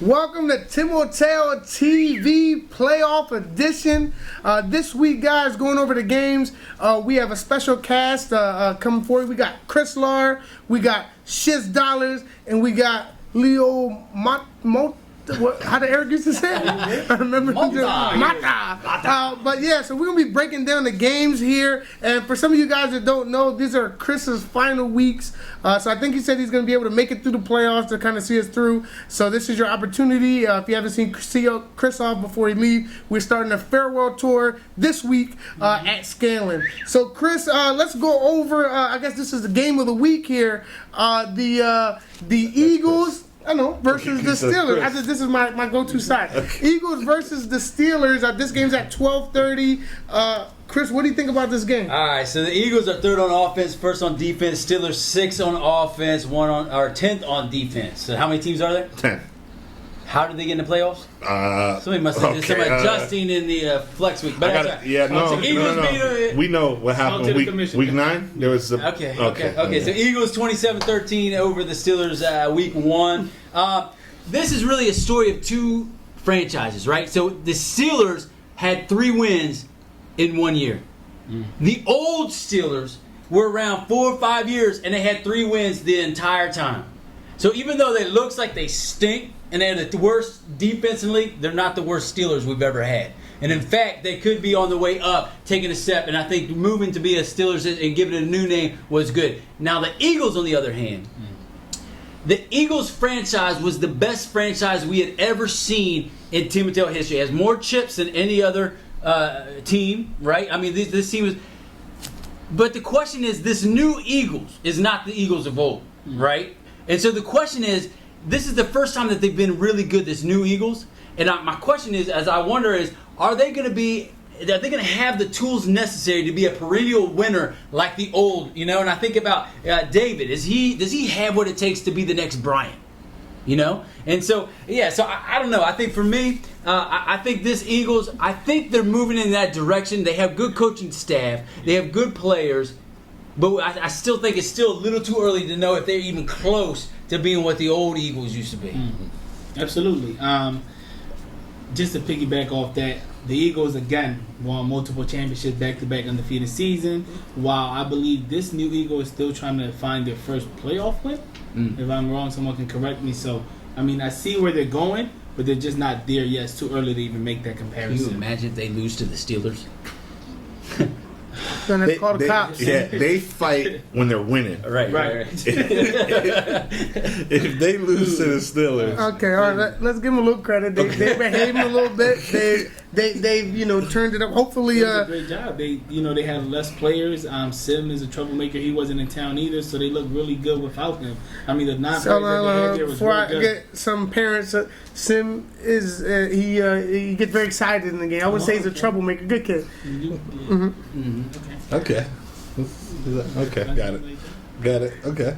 Welcome to Timoteo TV Playoff Edition. This week, guys, going over the games, we have a special cast coming for you. We got Chris Lar, we got Shiz Dollars, and we got Leo how did Eric used to say it? I remember Mata. But yeah, so we're going to be breaking down the games here. And for some of you guys that don't know, these are Chris's final weeks. So I think he said he's going to be able to make it through the playoffs to kind of see us through. So this is your opportunity. If you haven't seen Chris off before he leaves, we're starting a farewell tour this week at Scanlon. So Chris, let's go over, I guess this is the game of the week here. The Eagles... versus the Steelers. I said this is my go-to side. Okay. Eagles versus the Steelers. This game's at 12:30. Chris, what do you think about this game? All right, so the Eagles are third on offense, first on defense. Steelers 6th on offense, 10th on defense. So how many teams are there? 10. How did they get in the playoffs? Somebody must have did some adjusting in the flex week. But we know what happened week 9. There was Okay. So Eagles 27-13 over the Steelers week 1. This is really a story of two franchises, right? So the Steelers had 3 wins in 1 year. The old Steelers were around 4 or 5 years, and they had 3 wins the entire time. So even though it looks like they stink, and they're the worst defense in the league, they're not the worst Steelers we've ever had. And in fact, they could be on the way up, taking a step. And I think moving to be a Steelers and giving it a new name was good. Now the Eagles, on the other hand, the Eagles franchise was the best franchise we had ever seen in Timoteo history. It has more chips than any other team, right? I mean, this team is... But the question is, this new Eagles is not the Eagles of old, right? And so the question is, this is the first time that they've been really good, this new Eagles. And my question is, are they going to have the tools necessary to be a perennial winner like the old, And I think about David. Does he have what it takes to be the next Bryant? And so, I don't know. I think for me, I think this Eagles, I think they're moving in that direction. They have good coaching staff. They have good players. But I still think it's still a little too early to know if they're even close to being what the old Eagles used to be. Absolutely. Just to piggyback off that, the Eagles, again, won multiple championships back-to-back undefeated season, while I believe this new Eagle is still trying to find their first playoff win. If I'm wrong, someone can correct me. So, I see where they're going, but they're just not there yet. It's too early to even make that comparison. Can you imagine if they lose to the Steelers? The cops. Yeah, they fight when they're winning. Right. If they lose to the Steelers, okay, all right. Let's give them a little credit. They behaved a little bit. They turned it up. Hopefully, it was a great job. They have less players. Sim is a troublemaker. He wasn't in town either, so they look really good without him. The 9 players that they had there was before really good. I get some parents, Sim is he gets very excited in the game. I would say he's a troublemaker. Good kid. Okay. Got it. Okay.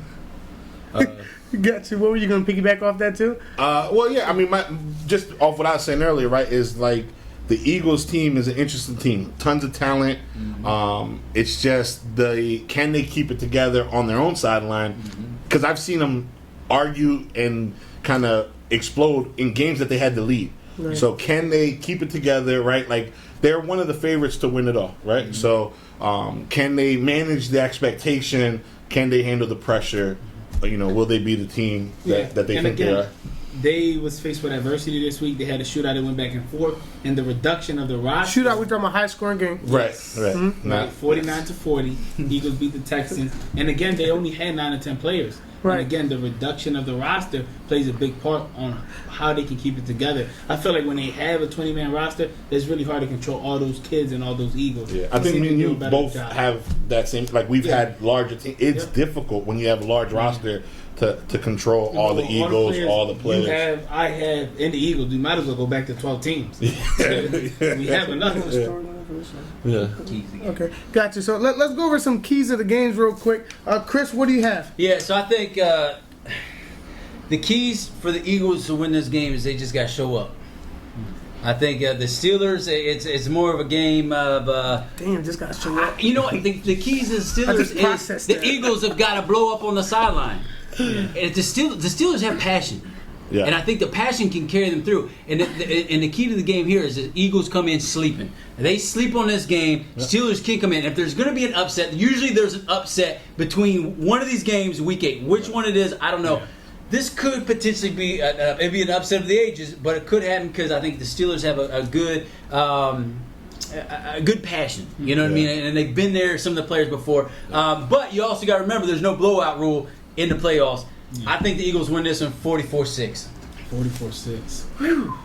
Got you. What were you going to piggyback off that too? Well, yeah. Just off what I was saying earlier, right? Is like the Eagles team is an interesting team. Tons of talent. It's just can they keep it together on their own sideline? Because I've seen them argue and kind of explode in games that they had to lead. Right. So can they keep it together? Right? Like they're one of the favorites to win it all. Right? So can they manage the expectation? Can they handle the pressure? Will they be the team that they think they are? They was faced with adversity this week. They had a shootout that went back and forth, and the reduction of the roster. Shootout, we're talking about high-scoring game. Right. 49-40. Eagles beat the Texans, and again, they only had 9 or 10 players. Right. And again, the reduction of the roster plays a big part on how they can keep it together. I feel like when they have a 20-man roster, it's really hard to control all those kids and all those Eagles. Yeah, I think me and you both have that same. Like we've had larger teams. It's difficult when you have a large roster to control all the Eagles, all the players. I have in the Eagles. We might as well go back to 12 teams. We have enough. Yeah. Okay, gotcha. So let's go over some keys of the games real quick. Chris, what do you have? Yeah, so I think the keys for the Eagles to win this game is they just got to show up. I think the Steelers, it's more of a game of... Damn, just got to show up. You know what? The keys to the Steelers is the Eagles have got to blow up on the sideline. And the Steelers have passion. Yeah. And I think the passion can carry them through. And the key to the game here is the Eagles come in sleeping. They sleep on this game. Steelers can come in. If there's going to be an upset, usually there's an upset between one of these games, week 8. Which one it is, I don't know. Yeah. This could potentially be maybe an upset of the ages, but it could happen because I think the Steelers have a good passion. You know what I mean? And they've been there, some of the players before. But you also got to remember there's no blowout rule in the playoffs. I think the Eagles win this one 44-6. 44-6.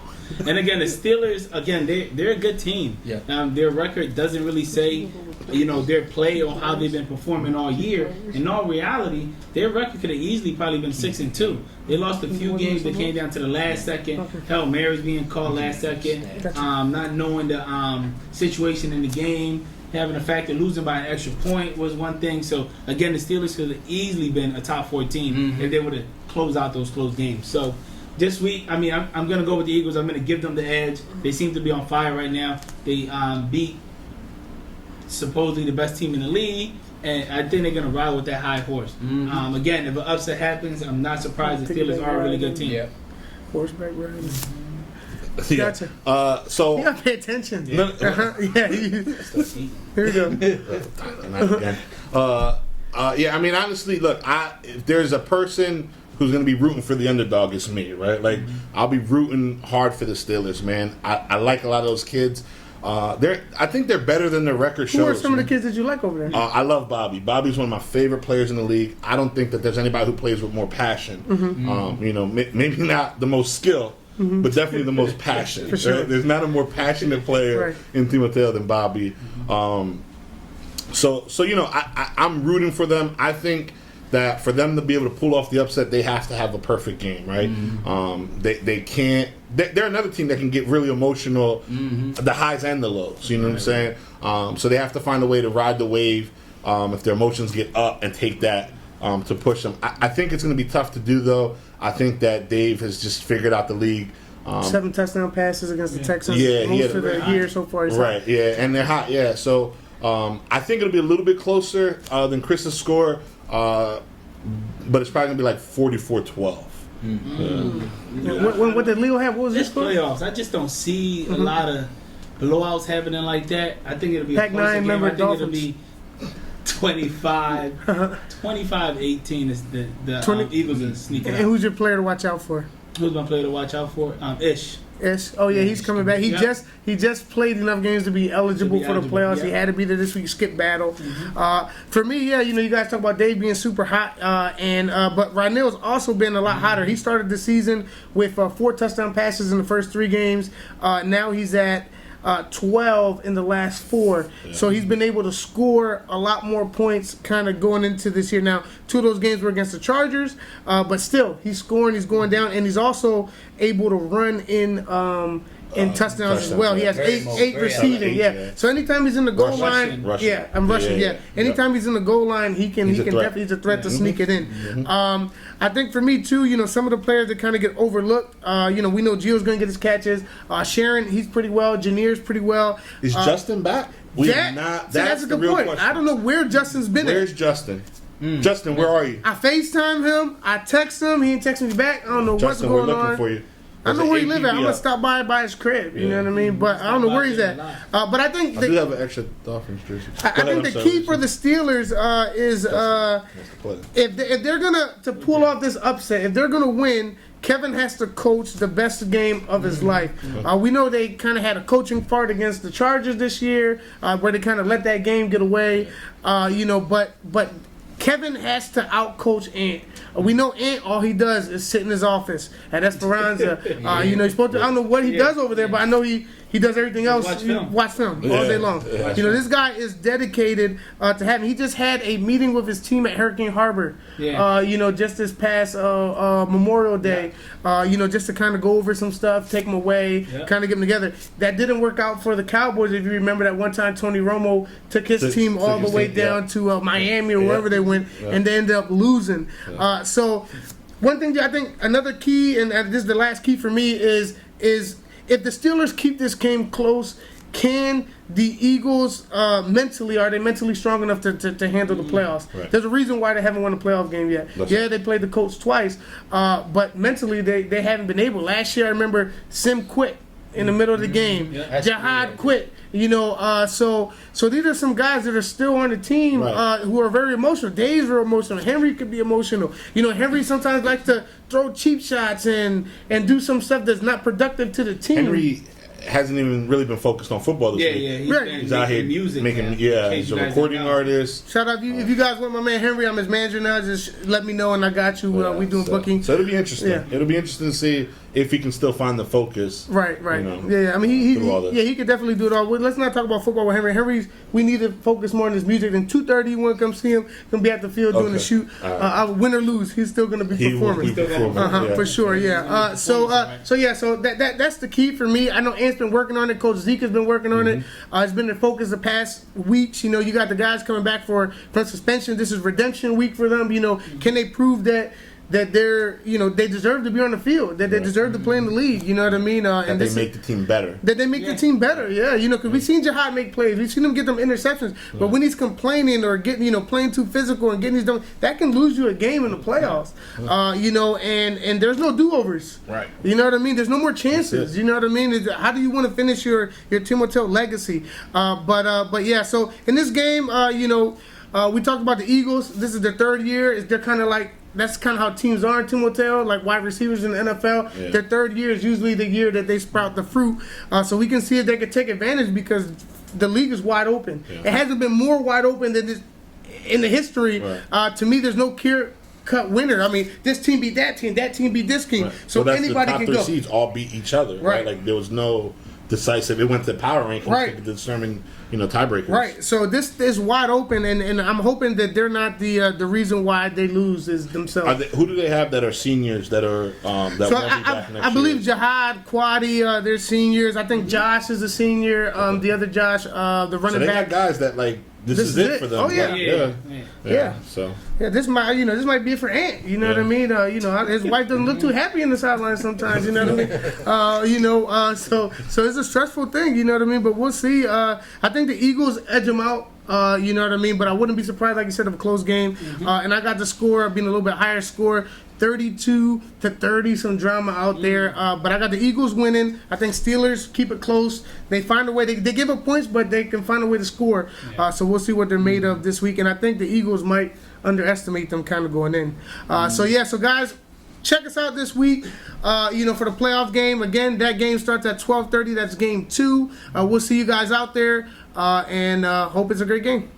And again, the Steelers, again, they're a good team. Yeah. Their record doesn't really say, their play or how they've been performing all year. In all reality, their record could have easily probably been 6-2. They lost a few games that came down to the last second. Hell, Mary's being called last second. Not knowing the situation in the game. Having the fact that losing by an extra point was one thing. So, again, the Steelers could have easily been a top 4 team if they would have closed out those close games. So, this week, I'm going to go with the Eagles. I'm going to give them the edge. They seem to be on fire right now. They beat supposedly the best team in the league, and I think they're going to ride with that high horse. Again, if an upset happens, I'm not surprised. The Steelers are a really good team. Yeah. Horseback riding. Yeah. Gotcha. So you gotta pay attention. Yeah. Yeah. Here we go. Yeah. I mean, honestly, look. If there's a person who's going to be rooting for the underdog, it's me, right? Like, I'll be rooting hard for the Steelers, man. I like a lot of those kids. I think they're better than their record shows. Who are some of the kids that you like over there? I love Bobby. Bobby's one of my favorite players in the league. I don't think that there's anybody who plays with more passion. Maybe not the most skill, but definitely the most passion. For sure. Right? There's not a more passionate player in Timoteo than Bobby. So I'm rooting for them. I think that for them to be able to pull off the upset, they have to have a perfect game, right? They can't. They're another team that can get really emotional, the highs and the lows. You know what I'm saying? So they have to find a way to ride the wave if their emotions get up and take that to push them. I think it's going to be tough to do, though. I think that Dave has just figured out the league. 7 touchdown passes against the Texans. Yeah, most of the year so far. Right, yeah, and they're hot. Yeah, so I think it'll be a little bit closer than Chris's score, but it's probably gonna be like 44-12. What did Leo have? What was this score? Playoffs? I just don't see a lot of blowouts happening like that. I think it'll be Pac-9 a closer game. member I think Dolphins. it'll be 25-18 is the Eagles are sneaking out. And who's your player to watch out for? Who's my player to watch out for? Ish. Oh yeah, he's coming back. He just played enough games to be eligible for the playoffs. Yeah. He had to be there this week. Skip battle. For me, you guys talk about Dave being super hot, but Rynell's also been a lot hotter. He started the season with 4 touchdown passes in the first 3 games. Now he's at 12 in the last 4. Yeah. So he's been able to score a lot more points kind of going into this year. Now, 2 of those games were against the Chargers, but still, he's scoring, he's going down, and he's also able to run in touchdowns as well. He has 8 receiving. Yeah. So anytime he's in the goal line, I'm rushing. Yeah. Anytime he's in the goal line, he's a threat to sneak it in. I think for me too, some of the players that kind of get overlooked. We know Gio's going to get his catches. Sharon, he's pretty well. Janier's pretty well. Is Justin back? That's a good point. Question. I don't know where Justin's been. Where's Justin? Justin, where are you? I FaceTime him. I text him. He didn't text me back. I don't know what's going on. We're looking for you. I know where he lives at. I'm gonna stop by his crib. You know what I mean? But I don't know where he's at. But I think I do have an extra Dolphins jersey. I think the key for the Steelers is if they're gonna pull off this upset, if they're gonna win, Kevin has to coach the best game of his life. We know they kind of had a coaching part against the Chargers this year, where they kind of let that game get away. But Kevin has to outcoach Ant. We know Ant, all he does is sit in his office at Esperanza. He's supposed to, I don't know what he does over there, but I know he does everything else. Watch film all day long. This guy is dedicated to having. He just had a meeting with his team at Hurricane Harbor. Just this past Memorial Day. Just to kind of go over some stuff, take them away, kind of get them together. That didn't work out for the Cowboys. If you remember that one time, Tony Romo took his team all the way down to Miami or wherever they went, and they ended up losing. So one thing I think another key, and this is the last key for me, is if the Steelers keep this game close, can the Eagles mentally, are they mentally strong enough to handle the playoffs? Right. There's a reason why they haven't won a playoff game yet. That's yeah, right. they played the Colts twice, but mentally they haven't been able. Last year, I remember Sim quit in the middle of the game. Yeah. Jihad quit. So these are some guys that are still on the team Right. who are very emotional. Dave's very emotional. Henry could be emotional. Henry sometimes likes to throw cheap shots and do some stuff that's not productive to the team. Henry hasn't even really been focused on football this week. He's, Right. been He's out here making music. making, man. yeah, In case he's you a guys recording didn't know. artist. Shout out if you guys want my man Henry, I'm his manager now. Just let me know and I got you. We doing booking. So it'll be interesting. Yeah. It'll be interesting to see if he can still find the focus. Right. You know, Yeah. I mean, through all this. he could definitely do it all. Well, let's not talk about football with Henry. We need to focus more on his music. Then 2:30, you want to come see him? Gonna be at the field doing Okay. the shoot. All right. Win or lose, he's still gonna be He will performing. be performing. Yeah. For sure, yeah. So that's the key for me. I know Ant's been working on it. Coach Zeke has been working on it. It's been the focus the past weeks. You got the guys coming back from suspension. This is redemption week for them. Can they prove that they're they deserve to be on the field, that they deserve to play in the league? You know what I mean? That And they this make the team better. that they make the team better, yeah. Because we've seen Jihad make plays, we've seen him get them interceptions, but when he's complaining or getting, playing too physical and getting these done, that can lose you a game in the playoffs. And there's no do-overs. Right. You know what I mean? There's no more chances. That's it. You know what I mean? How do you want to finish your Timoteo legacy? But yeah. So in this game, we talked about the Eagles. This is their third year. They're kind of like. That's kind of how teams are in Timoteo, like wide receivers in the NFL. Yeah. Their third year is usually the year that they sprout the fruit. So we can see if they could take advantage because the league is wide open. Yeah. It hasn't been more wide open than this in the history. Right. To me, there's no clear-cut winner. I mean, this team beat that team beat this team. Right. So that's anybody the top can three go. seeds all beat each other. Right. Like there was no decisive. It went to power rankings Right. to determine tiebreakers. Right, so this is wide open, and I'm hoping that they're not the reason why they lose is themselves. Who do they have that are seniors that are that So won't be back next I believe year? Jihad, Quadi, they're seniors. I think Josh is a senior. The other Josh, the So running they back. got guys that like this is it for them. Oh, yeah. Like, Yeah. So Yeah, this might be it for Ant. You know what I mean? His wife doesn't look too happy in the sideline sometimes. You know what I mean? So it's a stressful thing. You know what I mean? But we'll see. I think the Eagles edge them out. You know what I mean? But I wouldn't be surprised, like you said, of a close game. And I got the score being a little bit higher score. 32-30, some drama out there. But I got the Eagles winning. I think Steelers keep it close. They find a way. They give up points, but they can find a way to score. So we'll see what they're made of this week. And I think the Eagles might underestimate them kind of going in. So guys, check us out this week. For the playoff game. Again, that game starts at 12:30. That's game 2. We'll see you guys out there. And hope it's a great game.